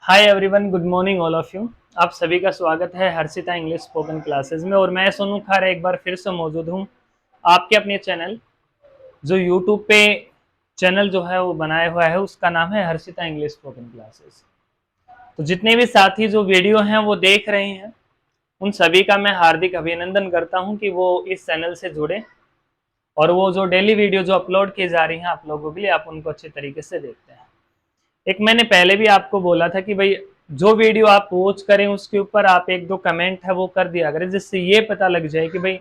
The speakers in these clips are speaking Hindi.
Hi everyone, good morning all of you. आप सभी का स्वागत है हर्षिता इंग्लिश स्पोकन क्लासेस में। और मैं सोनू खार एक बार फिर से मौजूद हूँ आपके अपने चैनल जो यूट्यूब पे चैनल जो है वो बनाया हुआ है, उसका नाम है हर्षिता इंग्लिश स्पोकन क्लासेस। तो जितने भी साथी जो वीडियो हैं वो देख रहे हैं, उन सभी का मैं हार्दिक अभिनंदन करता हूँ कि वो इस चैनल से जुड़े और वो जो डेली वीडियो जो अपलोड की जा रही हैं आप लोगों के लिए, आप उनको अच्छे तरीके से देखते हैं। एक मैंने पहले भी आपको बोला था कि भाई जो वीडियो आप वॉच करें उसके ऊपर आप एक दो कमेंट है वो कर दिया करें, जिससे ये पता लग जाए कि भाई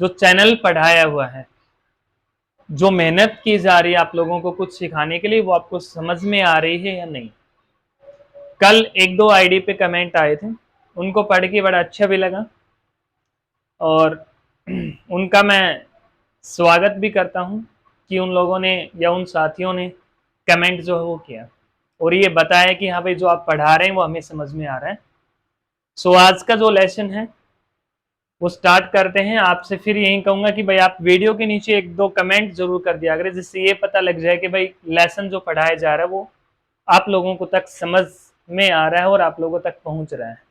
जो चैनल पढ़ाया हुआ है, जो मेहनत की जा रही है आप लोगों को कुछ सिखाने के लिए, वो आपको समझ में आ रही है या नहीं। कल एक दो आईडी पे कमेंट आए थे, उनको पढ़ के बड़ा अच्छा भी लगा और उनका मैं स्वागत भी करता हूं कि उन लोगों ने या उन साथियों ने कमेंट जो है वो किया और ये बताया कि हाँ भाई जो आप पढ़ा रहे हैं वो हमें समझ में आ रहा है। सो आज का जो लेसन है वो स्टार्ट करते हैं। आपसे फिर यही कहूंगा कि भाई आप वीडियो के नीचे एक दो कमेंट जरूर कर दिया करें, जिससे ये पता लग जाए कि भाई लेसन जो पढ़ाया जा रहा है वो आप लोगों को तक समझ में आ रहा है और आप लोगों तक पहुंच रहा है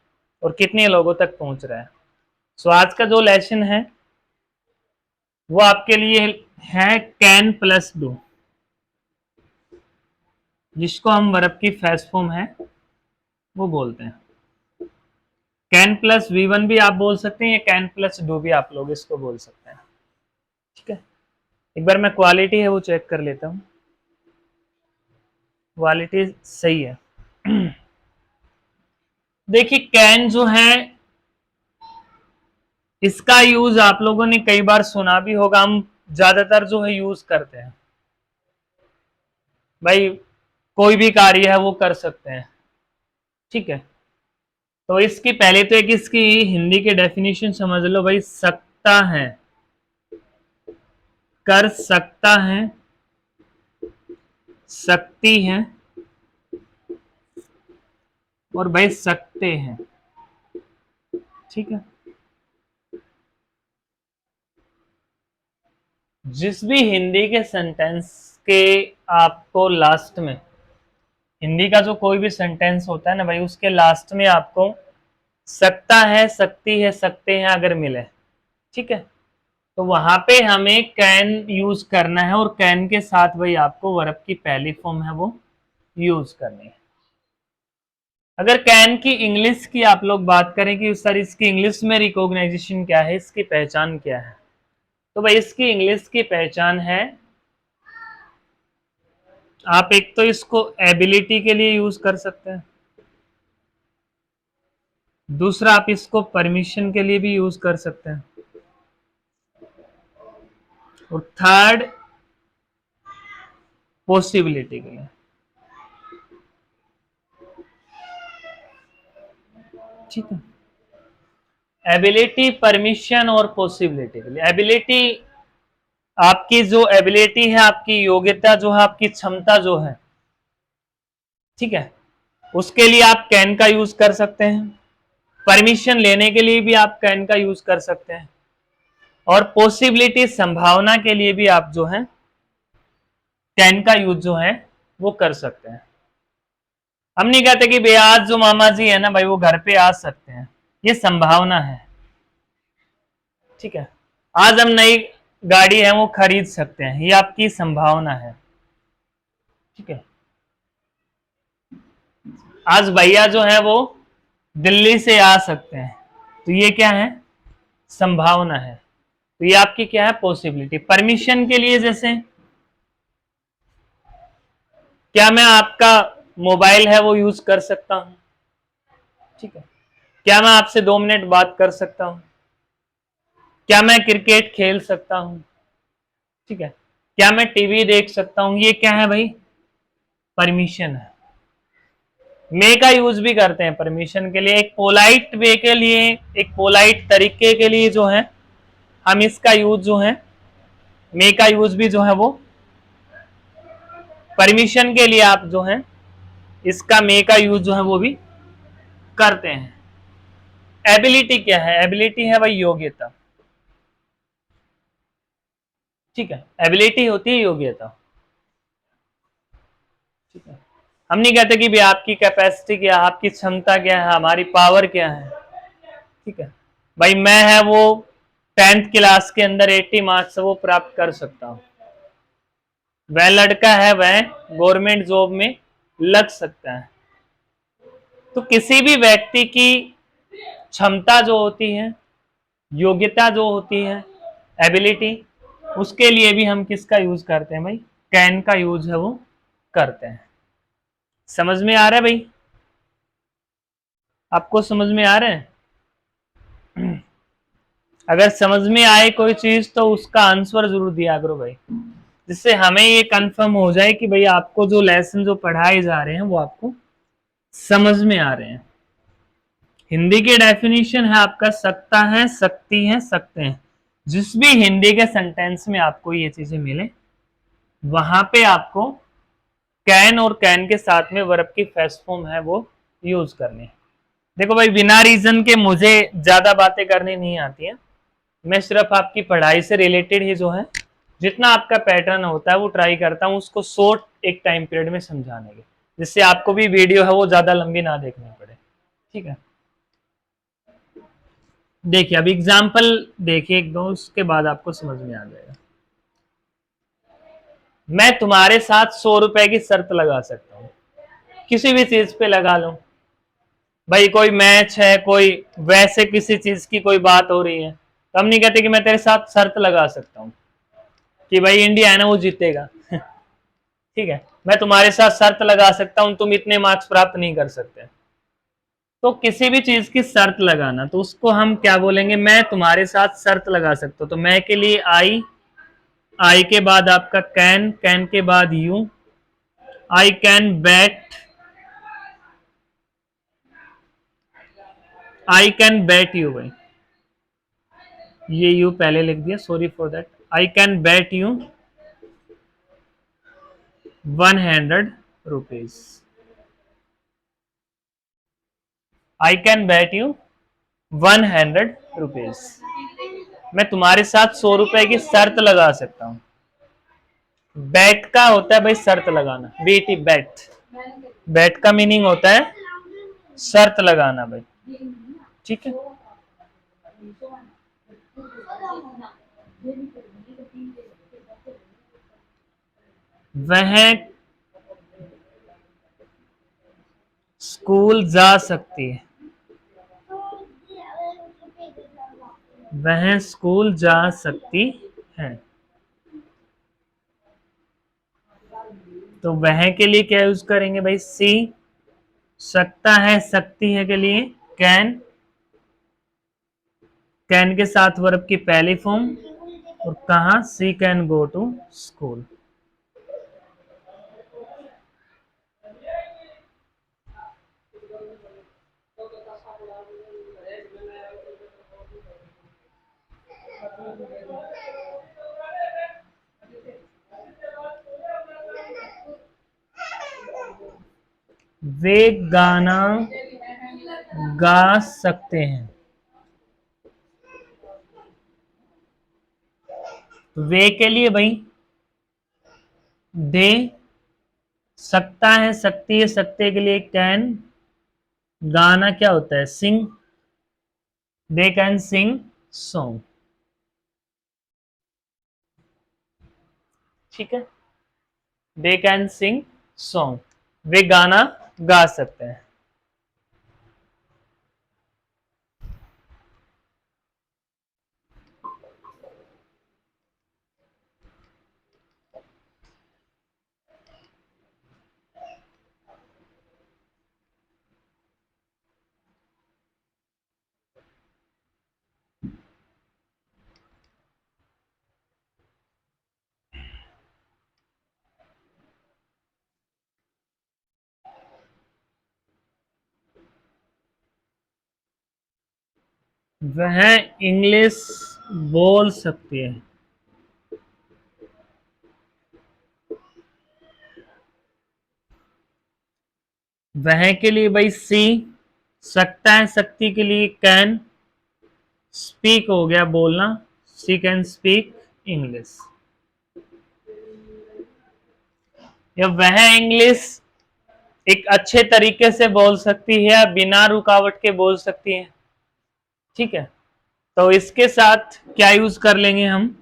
और कितने लोगों तक पहुंच रहा है। सो आज का जो लेसन है वो आपके लिए है कैन प्लस डू, जिसको हम वर्ब की फर्स्ट फॉर्म है वो बोलते हैं। कैन प्लस V1 भी आप बोल सकते हैं या कैन प्लस डू भी आप लोग इसको बोल सकते हैं। ठीक है, एक बार मैं क्वालिटी है वो चेक कर लेता हूँ। क्वालिटी सही है। देखिए कैन जो है इसका यूज आप लोगों ने कई बार सुना भी होगा, हम ज्यादातर जो है यूज करते हैं। भाई कोई भी कार्य है वो कर सकते हैं। ठीक है, तो इसकी पहले तो एक इसकी हिंदी की डेफिनेशन समझ लो भाई। सकता है, कर सकता है, सकती है और भाई सकते हैं। ठीक है, जिस भी हिंदी के सेंटेंस के आपको लास्ट में, हिंदी का जो कोई भी सेंटेंस होता है ना भाई, उसके लास्ट में आपको सकता है, सकती है, सकते हैं अगर मिले, ठीक है, तो वहां पे हमें कैन यूज करना है और कैन के साथ भाई आपको वर्ब की पहली फॉर्म है वो यूज करनी है। अगर कैन की इंग्लिश की आप लोग बात करें कि सर इसकी इंग्लिश में रिकॉग्नाइजेशन क्या है, इसकी पहचान क्या है, तो भाई इसकी इंग्लिश की पहचान है, आप एक तो इसको एबिलिटी के लिए यूज कर सकते हैं, दूसरा आप इसको परमिशन के लिए भी यूज कर सकते हैं, और थर्ड पॉसिबिलिटी के लिए। ठीक है, एबिलिटी, परमिशन और पॉसिबिलिटी के लिए। एबिलिटी आपकी जो एबिलिटी है, आपकी योग्यता जो है, आपकी क्षमता जो है, ठीक है, उसके लिए आप कैन का यूज कर सकते हैं। परमिशन लेने के लिए भी आप कैन का यूज कर सकते हैं और पॉसिबिलिटी, संभावना के लिए भी आप जो है कैन का यूज जो है वो कर सकते हैं। हम नहीं कहते कि भाई आज जो मामा जी है ना भाई वो घर पे आ सकते हैं, ये संभावना है। ठीक है, आज हम नई गाड़ी है वो खरीद सकते हैं, ये आपकी संभावना है। ठीक है, आज भैया जो है वो दिल्ली से आ सकते हैं, तो ये क्या है, संभावना है। तो ये आपकी क्या है, पॉसिबिलिटी। परमिशन के लिए जैसे क्या मैं आपका मोबाइल है वो यूज कर सकता हूं, ठीक है, क्या मैं आपसे 2 मिनट बात कर सकता हूं, क्या मैं क्रिकेट खेल सकता हूं, ठीक है, क्या मैं टीवी देख सकता हूं, ये क्या है भाई, परमिशन है। मे का यूज भी करते हैं परमिशन के लिए, एक पोलाइट वे के लिए, एक पोलाइट तरीके के लिए जो है हम इसका यूज जो है, मे का यूज भी जो है वो परमिशन के लिए आप जो है इसका मे का यूज जो है वो भी करते हैं। एबिलिटी क्या है, एबिलिटी है भाई योग्यता। ठीक है, एबिलिटी होती है योग्यता। ठीक है, हम नहीं कहते कि भाई आपकी कैपेसिटी क्या है, आपकी क्षमता क्या है, हमारी पावर क्या है, ठीक है। भाई मैं है वो 10th क्लास के अंदर 80 मार्क्स वो प्राप्त कर सकता हूँ, वह लड़का है वह गवर्नमेंट जॉब में लग सकता है। तो किसी भी व्यक्ति की क्षमता जो होती है, योग्यता जो होती है, एबिलिटी, उसके लिए भी हम किसका यूज करते हैं भाई, कैन का यूज है वो करते हैं। समझ में आ रहा है भाई, आपको समझ में आ रहा है? अगर समझ में आए कोई चीज तो उसका आंसर जरूर दिया करो भाई, जिससे हमें ये कंफर्म हो जाए कि भाई आपको जो लेसन जो पढ़ाए जा रहे हैं वो आपको समझ में आ रहे हैं। हिंदी की डेफिनेशन है आपका सकता है, सकती है, सकते हैं। जिस भी हिंदी के सेंटेंस में आपको ये चीजें मिले वहां पे आपको कैन और कैन के साथ में वर्ब की फर्स्ट फॉर्म है वो यूज करनी है। देखो भाई बिना रीजन के मुझे ज्यादा बातें करनी नहीं आती है, मैं सिर्फ आपकी पढ़ाई से रिलेटेड ही जो है जितना आपका पैटर्न होता है वो ट्राई करता हूँ उसको शॉर्ट एक टाइम पीरियड में समझाने के, जिससे आपको भी वीडियो है वो ज्यादा लंबी ना देखनी पड़े, ठीक है। देखिए अब एग्जाम्पल देखिए एक दो, उसके बाद आपको समझ में आ जाएगा। मैं तुम्हारे साथ 100 रुपए की शर्त लगा सकता हूँ, किसी भी चीज पे लगा लो भाई, कोई मैच है, कोई वैसे किसी चीज की कोई बात हो रही है, तो हम नहीं कहते कि मैं तेरे साथ शर्त लगा सकता हूँ कि भाई इंडिया है ना वो जीतेगा ठीक है, मैं तुम्हारे साथ शर्त लगा सकता हूं तुम इतने मार्क्स प्राप्त नहीं कर सकते। तो किसी भी चीज की शर्त लगाना तो उसको हम क्या बोलेंगे, मैं तुम्हारे साथ शर्त लगा सकता हूं। तो मैं के लिए आई, आई के बाद आपका कैन, कैन के बाद you, I can bat, I can bat you, भाई ये यू पहले लिख दिया, sorry for that. I can bat you 100 rupees, I can bat you 100 rupees, मैं तुम्हारे साथ 100 रुपए की शर्त लगा सकता हूं। बैट का होता है भाई शर्त लगाना, बीटी बैट, बैट का मीनिंग होता है शर्त लगाना भाई, ठीक है। वह स्कूल जा सकती है, वह स्कूल जा सकती है। तो वह के लिए क्या यूज करेंगे भाई, सी। सकता है, सकती है के लिए कैन, कैन के साथ वर्ब की पहली फॉर्म, और कहा सी कैन गो टू स्कूल। वे गाना गा सकते हैं, वे के लिए भाई दे, सकता है, सकती है, सकते के लिए कैन, गाना क्या होता है सिंग, दे कैन सिंग सॉन्ग, ठीक है। दे कैन सिंग सॉन्ग, वे गाना गा सकते हैं। वह इंग्लिश बोल सकती है, वह के लिए भाई सी, सकता है, सकती के लिए कैन, स्पीक हो गया बोलना, सी कैन स्पीक इंग्लिश। या वह इंग्लिश एक अच्छे तरीके से बोल सकती है या बिना रुकावट के बोल सकती है। ठीक है, तो इसके साथ क्या यूज कर लेंगे हम,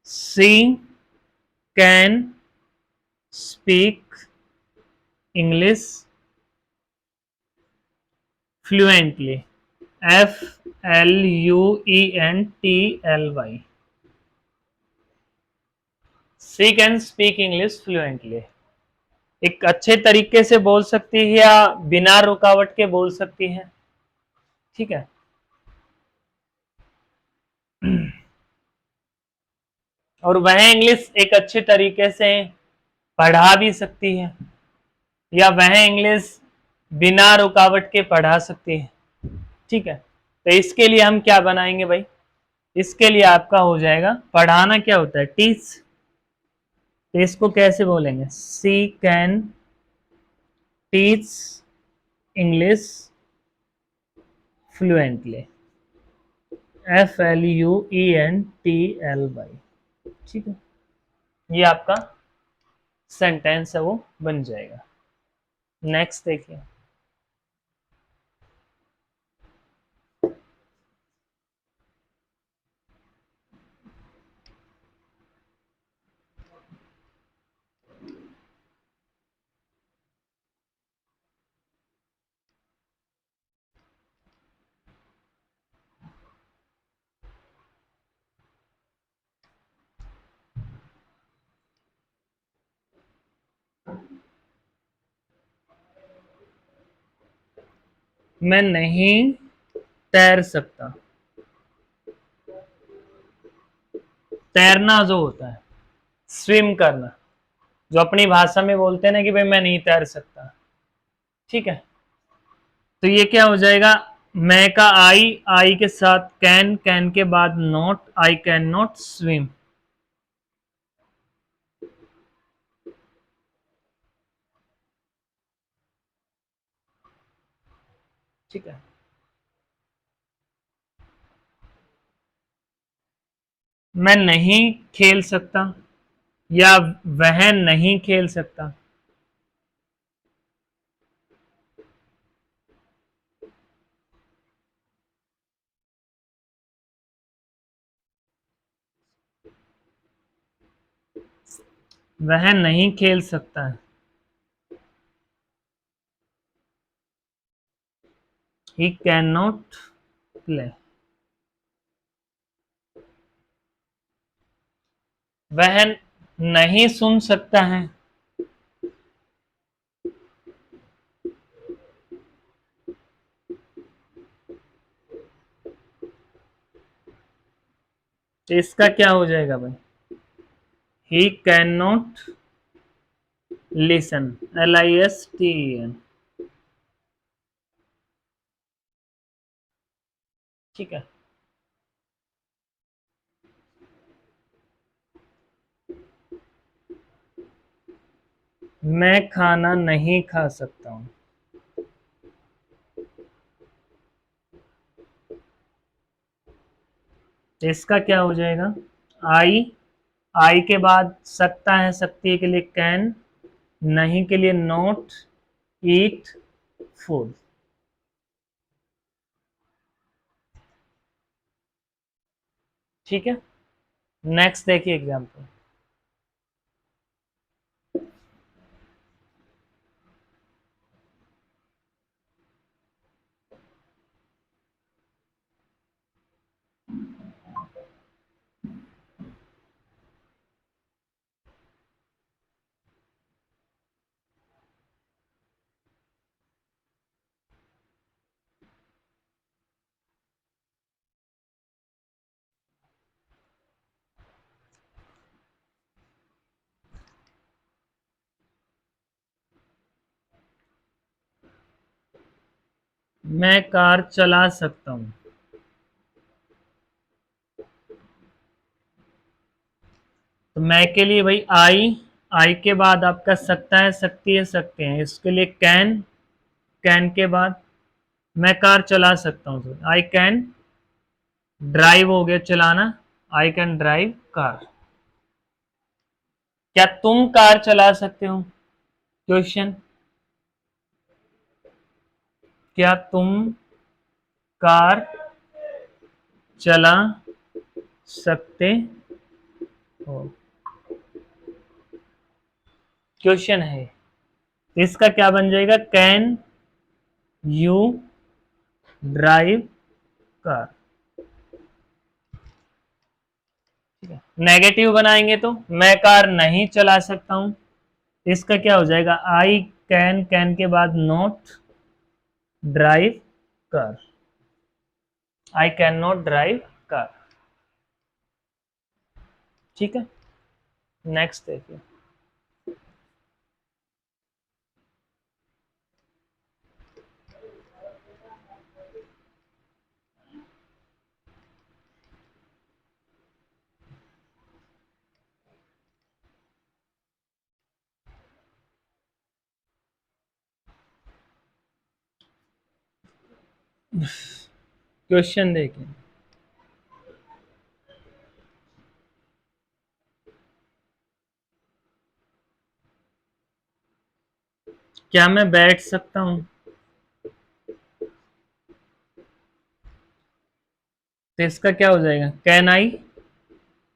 she can speak English fluently, FLUENTLY, she can speak English fluently. एक अच्छे तरीके से बोल सकती है या बिना रुकावट के बोल सकती है। ठीक है, और वह इंग्लिश एक अच्छे तरीके से पढ़ा भी सकती है, या वह इंग्लिश बिना रुकावट के पढ़ा सकती है। ठीक है, तो इसके लिए हम क्या बनाएंगे भाई, इसके लिए आपका हो जाएगा, पढ़ाना क्या होता है, टीच, तो इसको कैसे बोलेंगे, she can teach English fluently, FLUENTLY। ठीक है, ये आपका सेंटेंस है वो बन जाएगा। नेक्स्ट देखिए, मैं नहीं तैर सकता। तैरना जो होता है, स्विम करना, जो अपनी भाषा में बोलते हैं ना कि भाई मैं नहीं तैर सकता। ठीक है, तो ये क्या हो जाएगा, मैं का आई के साथ कैन, कैन के बाद not, I can not swim. ठीक है, मैं नहीं खेल सकता या वह नहीं खेल सकता। वह नहीं खेल सकता है, ही कैन नॉट प्ले। वह नहीं सुन सकता है, तो इसका क्या हो जाएगा भाई, he can not listen, LISTEN। ठीक है, मैं खाना नहीं खा सकता हूं, तो इसका क्या हो जाएगा, आई, आई के बाद सकता है, सकती है के लिए कैन, नहीं के लिए नॉट, ईट फूड। ठीक है, नेक्स्ट देखिए एग्जाम्पल, मैं कार चला सकता हूं, तो मैं के लिए भाई आई के बाद आपका सकता है, सकती है, सकते हैं, इसके लिए कैन, कैन के बाद मैं कार चला सकता हूँ, आई कैन ड्राइव हो गया चलाना, आई कैन ड्राइव कार। क्या तुम कार चला सकते हो, क्वेश्चन, क्या तुम कार चला सकते हो? क्वेश्चन है, इसका क्या बन जाएगा? Can you drive car. ठीक है, नेगेटिव बनाएंगे तो मैं कार नहीं चला सकता हूं, इसका क्या हो जाएगा? आई कैन, कैन के बाद not drive car, I can not drive car. ठीक है, नेक्स्ट देखिए। क्वेश्चन देखिए, क्या मैं बैठ सकता हूं? तो इसका क्या हो जाएगा? Can I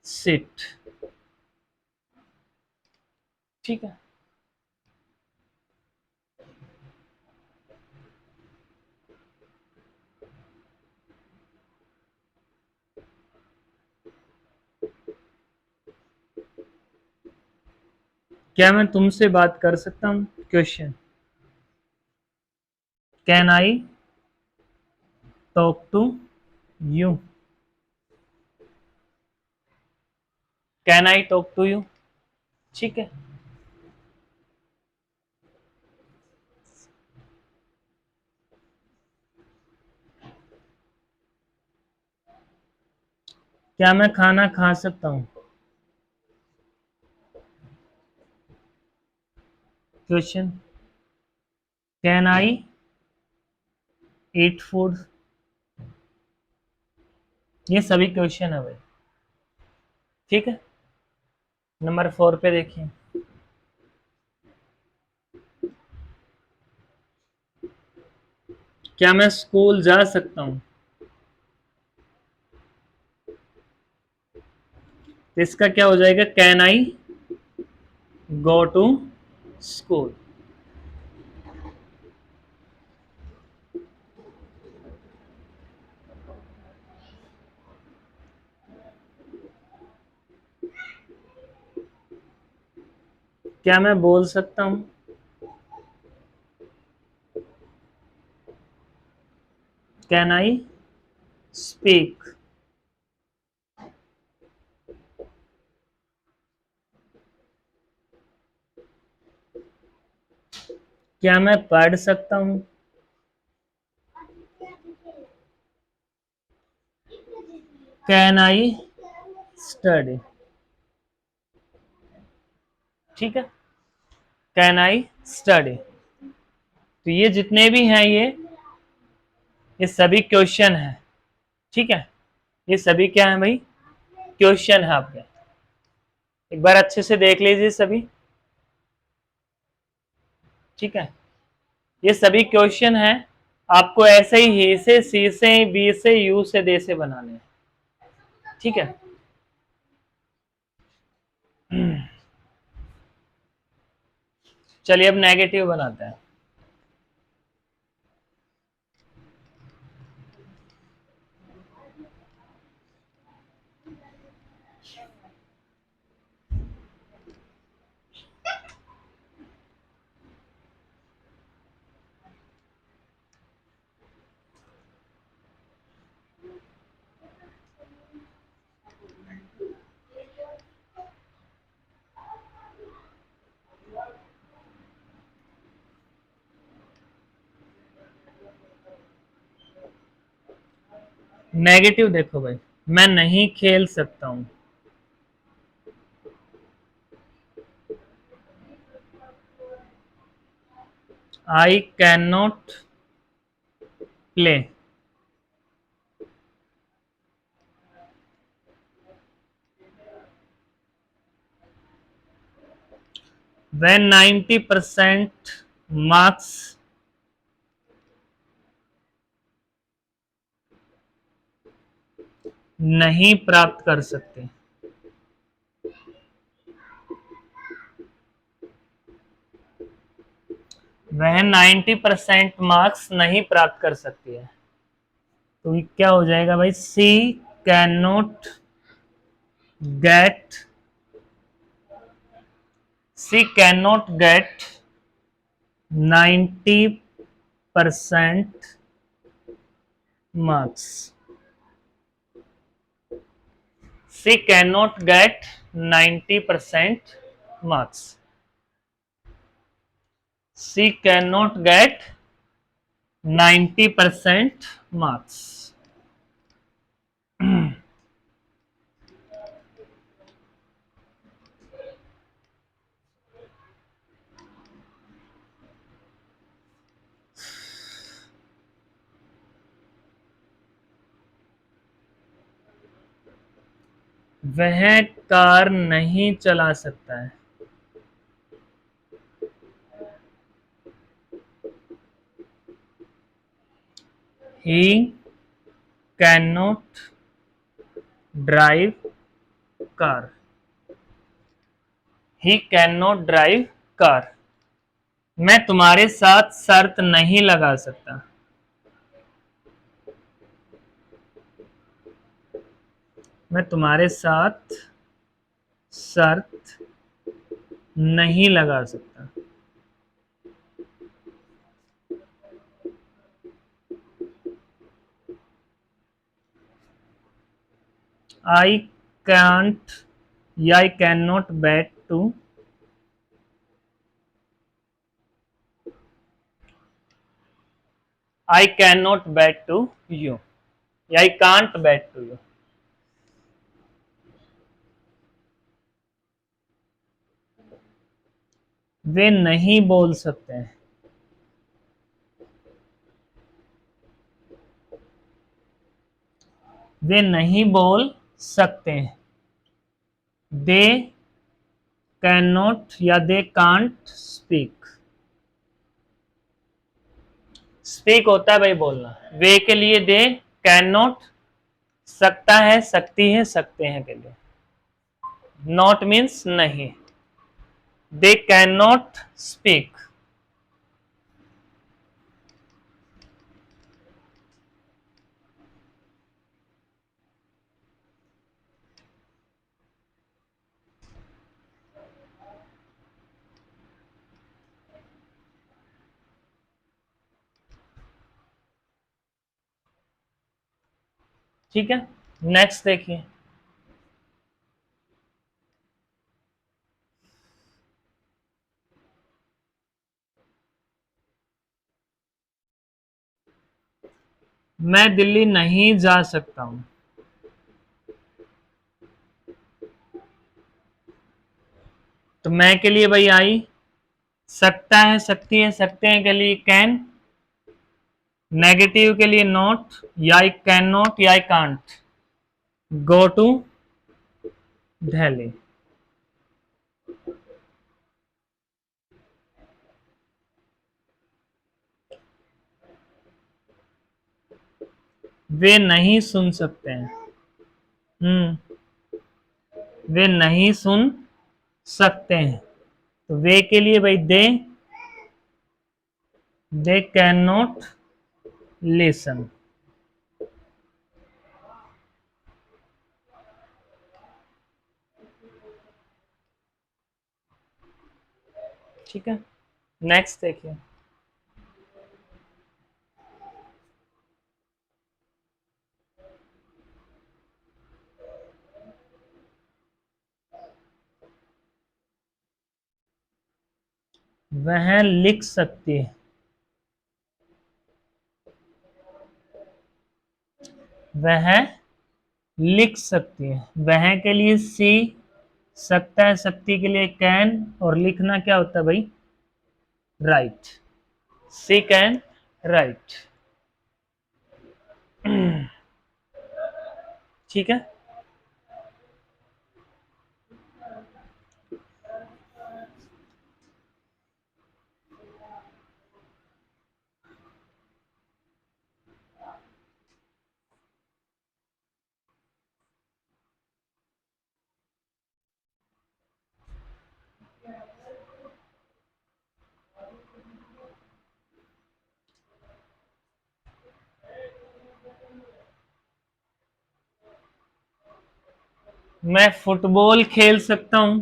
sit. ठीक है, क्या मैं तुमसे बात कर सकता हूं? Question, can I talk to you? Can I talk to you? ठीक है, क्या मैं खाना खा सकता हूं? Question, can I eat food? ये सभी क्वेश्चन है भाई। ठीक है, नंबर 4 पे देखिए, क्या मैं स्कूल जा सकता हूं? तो इसका क्या हो जाएगा? Can I go to school? क्या मैं बोल सकता हूं? Can I speak? क्या मैं पढ़ सकता हूं? Can I study? ठीक है, कैन आई स्टडी। तो ये जितने भी हैं ये सभी क्वेश्चन हैं। ठीक है, ये सभी क्या है भाई? क्वेश्चन है आपके। एक बार अच्छे से देख लीजिए सभी। ठीक है, ये सभी क्वेश्चन हैं, आपको ऐसे ही से, सी से, बी से, यू से, दे से बनाने हैं। ठीक है, चलिए अब नेगेटिव बनाते हैं। नेगेटिव देखो भाई, मैं नहीं खेल सकता हूं। I can not play. वह 90% मार्क्स नहीं प्राप्त कर सकते। वह 90% मार्क्स नहीं प्राप्त कर सकती है। तो ये क्या हो जाएगा भाई, she can not get, she can not get 90% marks. She cannot get 90% marks. She cannot get 90% marks. वह कार नहीं चला सकता है। He cannot drive car. He cannot drive car. मैं तुम्हारे साथ शर्त नहीं लगा सकता। मैं तुम्हारे साथ शर्त नहीं लगा सकता। आई can't या I can not bet to, I can not bet to you या I can't bet to you. वे नहीं बोल सकते हैं। वे नहीं बोल सकते हैं। दे कैन नॉट या दे कांट स्पीक। स्पीक होता है भाई बोलना, वे के लिए दे कैन नॉट, सकता है सकती है सकते हैं के लिए, नॉट मीन्स नहीं। They can not speak. ठीक है, नेक्स्ट देखिए। मैं दिल्ली नहीं जा सकता हूं। तो मैं के लिए भाई आई, सकता है सकती है सकते हैं के लिए कैन, नेगेटिव के लिए नॉट, या आई कैन नॉट या I can't go to Delhi. वे नहीं सुन सकते हैं। वे नहीं सुन सकते हैं। तो वे के लिए भाई दे कैन नॉट लिसन। ठीक है, नेक्स्ट देखिए। वह लिख सकती है। वह लिख सकती है। वह के लिए सी, सकता है सकती के लिए कैन, और लिखना क्या होता है भाई, राइट। C can write. ठीक है, मैं फुटबॉल खेल सकता हूं।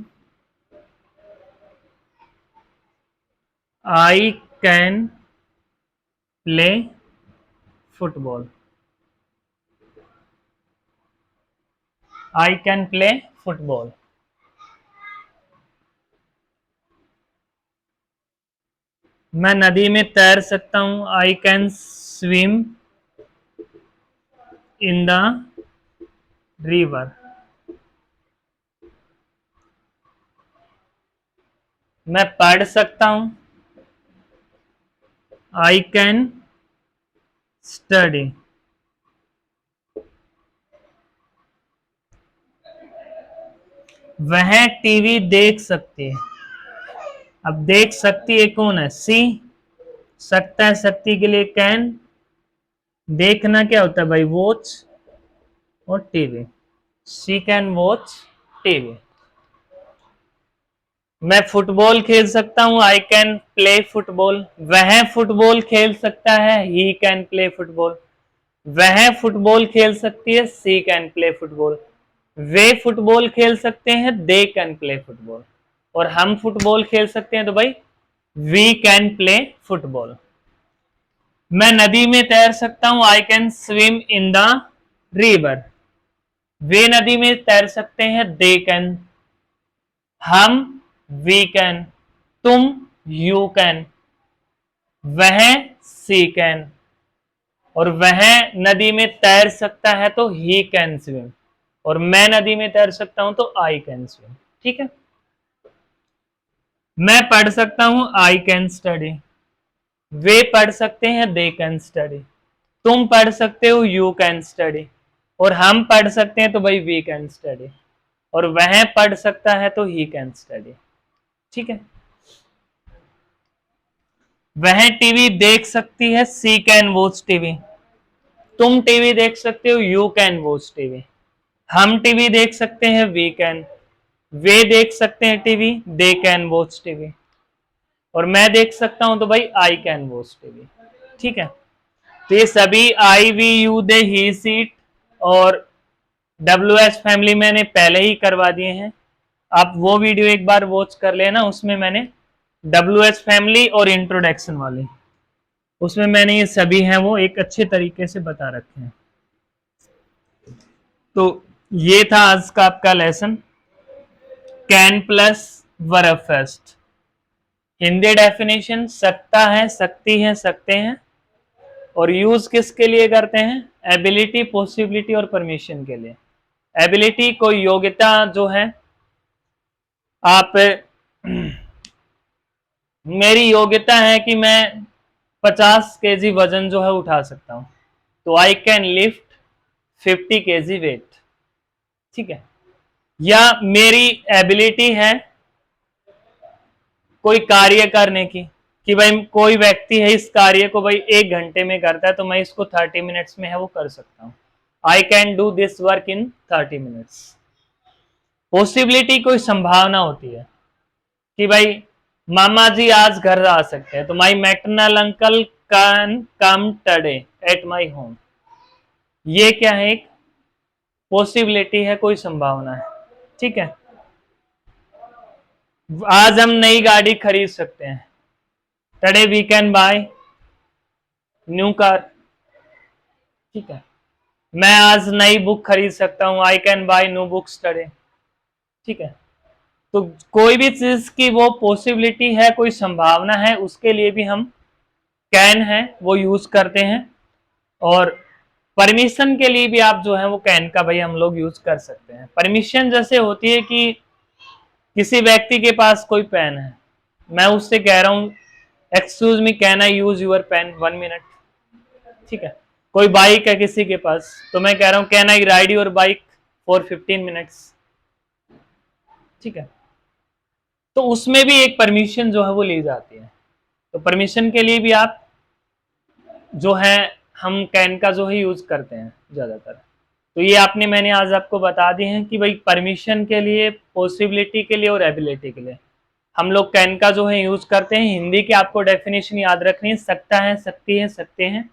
I can play football. I can play football. मैं नदी में तैर सकता हूं। I can swim in the river. मैं पढ़ सकता हूं। I can study. वह टीवी देख सकती है। अब देख सकती है कौन है? सी। सकता है, सकती के लिए कैन। देखना क्या होता है भाई? वॉच और TV. She can watch TV. मैं फुटबॉल खेल सकता हूं। I can play football. वह फुटबॉल खेल सकता है। He can play football. वह फुटबॉल खेल सकती है। She can play football. वे फुटबॉल खेल सकते हैं। They can play football. और हम फुटबॉल खेल सकते हैं तो भाई वी कैन प्ले फुटबॉल। मैं नदी में तैर सकता हूं। I can swim in the river. वे नदी में तैर सकते हैं। They can. हम वी कैन। तुम यू कैन। वह सी कैन। और वह नदी में तैर सकता है तो ही कैन स्विम। और मैं नदी में तैर सकता हूं तो आई कैन स्विम। ठीक है। मैं पढ़ सकता हूं। I can study. वे पढ़ सकते हैं। They can study. तुम पढ़ सकते हो। You can study. और हम पढ़ सकते हैं तो भाई वी कैन स्टडी। और वह पढ़ सकता है तो ही कैन स्टडी। ठीक है। वह टीवी देख सकती है। She can watch TV. तुम टीवी देख सकते हो। You can watch TV. हम टीवी देख सकते हैं। We can. वे देख सकते हैं TV. They can watch TV. और मैं देख सकता हूं तो भाई आई कैन वॉच टीवी। ठीक है। तो ये सभी I we you they he she it और डब्ल्यू एस फैमिली मैंने पहले ही करवा दिए हैं। आप वो वीडियो एक बार वॉच कर लेना। उसमें मैंने डब्ल्यू एस फैमिली और इंट्रोडक्शन वाली, उसमें मैंने ये सभी हैं वो एक अच्छे तरीके से बता रखे हैं। तो ये था आज का आपका lesson, can plus verb first. Hindi definition सकता है, सकती है, सकते हैं। और यूज किसके लिए करते हैं? एबिलिटी, पॉसिबिलिटी और परमिशन के लिए। एबिलिटी कोई योग्यता जो है, आप मेरी योग्यता है कि मैं 50 केजी वजन जो है उठा सकता हूं, तो I can lift 50 KG weight. ठीक है। या मेरी एबिलिटी है कोई कार्य करने की, कि भाई कोई व्यक्ति है इस कार्य को भाई 1 घंटे में करता है, तो मैं इसको 30 मिनट्स में है वो कर सकता हूं। I can do this work in 30 minutes. Possibility कोई संभावना होती है कि भाई मामा जी आज घर आ सकते हैं, तो my maternal uncle can come today at my home. ये क्या है? एक पॉसिबिलिटी है, कोई संभावना है। ठीक है। आज हम नई गाड़ी खरीद सकते हैं। Today we can buy new car. ठीक है। मैं आज नई बुक खरीद सकता हूं। I can buy new books today. ठीक है। तो कोई भी चीज की वो पॉसिबिलिटी है, कोई संभावना है, उसके लिए भी हम कैन है वो यूज करते हैं। और परमिशन के लिए भी आप जो है वो कैन का भाई हम लोग यूज कर सकते हैं। परमिशन जैसे होती है कि किसी व्यक्ति के पास कोई पेन है, मैं उससे कह रहा हूं excuse me can I use your pen 1 minute. ठीक है। कोई बाइक है किसी के पास, तो मैं कह रहा हूं can I ride your bike for 15 minutes. ठीक है। तो उसमें भी एक परमिशन जो है वो ली जाती है। तो परमिशन के लिए भी आप जो है हम कैन का जो है यूज करते हैं ज्यादातर। तो ये आपने मैंने आज आपको बता दिए हैं कि भाई परमिशन के लिए, पॉसिबिलिटी के लिए और एबिलिटी के लिए हम लोग कैन का जो है यूज करते हैं। हिंदी की आपको डेफिनेशन याद रखनी है, सकता है, सकती है, सकते हैं।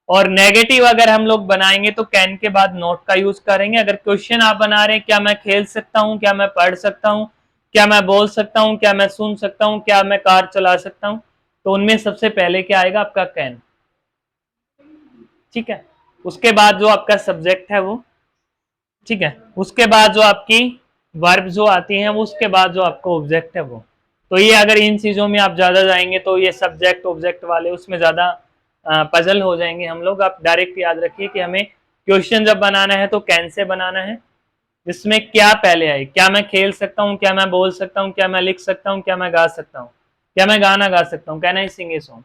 और नेगेटिव अगर हम लोग बनाएंगे तो कैन के बाद नॉट का यूज करेंगे। अगर क्वेश्चन आप बना रहे हैं क्या मैं खेल सकता हूं, क्या मैं पढ़ सकता हूं, क्या मैं बोल सकता हूं, क्या मैं सुन सकता हूं, क्या मैं कार चला सकता हूं, तो उनमें सबसे पहले क्या आएगा आपका कैन। ठीक है, उसके बाद जो आपका सब्जेक्ट है वो, ठीक है, उसके बाद जो आपकी वर्ब जो आती है वो, उसके बाद जो आपका ऑब्जेक्ट है वो। तो ये अगर इन चीजों में आप ज्यादा जाएंगे तो ये सब्जेक्ट ऑब्जेक्ट वाले उसमें ज्यादा पजल हो जाएंगे हम लोग। आप डायरेक्ट याद रखिए कि हमें क्वेश्चन जब बनाना है तो कैन से बनाना है, जिसमें क्या पहले आए, क्या मैं खेल सकता हूँ, क्या मैं बोल सकता हूँ, क्या मैं लिख सकता हूँ, क्या मैं गा सकता हूँ, क्या मैं गाना गा सकता हूँ, can I Singh a song,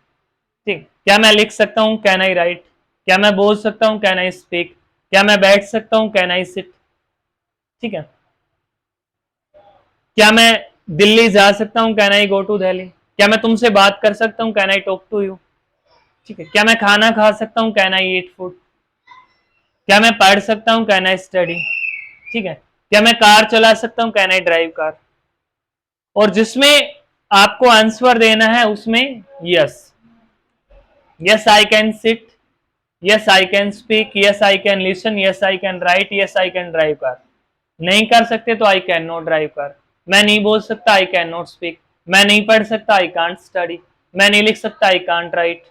ठीक, क्या मैं लिख सकता हूँ, कैन आई राइट, क्या मैं बोल सकता हूँ, कैन आई स्पीक, क्या मैं बैठ सकता हूँ, कैन आई सिट, ठीक है, क्या मैं दिल्ली जा सकता हूँ, can I go to Delhi, क्या मैं तुमसे बात कर सकता हूँ, can I talk to you, ठीक है, क्या मैं खाना खा सकता हूँ, कैन आई ईट फूड, क्या मैं पढ़ सकता हूँ, कैन आई स्टडी, ठीक है, क्या मैं कार चला सकता हूँ, कैन आई ड्राइव कार। और जिसमें आपको आंसर देना है उसमें yes, yes I can sit, yes I can speak, yes I can listen, yes I can write, yes I can drive car. नहीं कर सकते तो I can not drive car. मैं नहीं बोल सकता, आई कैन नॉट स्पीक। मैं नहीं पढ़ सकता, आई कांट स्टडी। मैं नहीं लिख सकता, आई कांट राइट,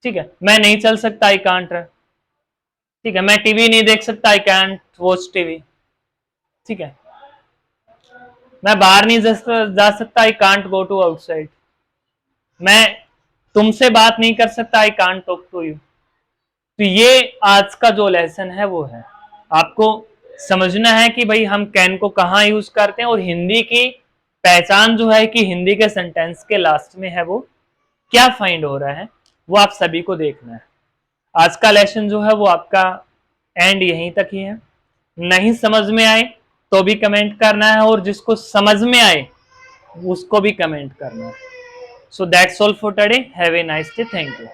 ठीक है, मैं नहीं चल सकता, आई कांट रन, ठीक है, मैं टीवी नहीं देख सकता, आई कैंट वॉच टीवी, ठीक है, मैं बाहर नहीं जा सकता, I can't go to outside, मैं तुमसे बात नहीं कर सकता, I can't talk to you. तो ये आज का जो लेसन है वो है, आपको समझना है कि भाई हम कैन को कहाँ यूज करते हैं, और हिंदी की पहचान जो है कि हिंदी के सेंटेंस के लास्ट में है वो क्या फाइंड हो रहा है, वो आप सभी को देखना है। आज का लेसन जो है वो आपका एंड यहीं तक ही है। नहीं समझ में आए तो भी कमेंट करना है, और जिसको समझ में आए उसको भी कमेंट करना है। So that's all for today, have a nice day, thank you.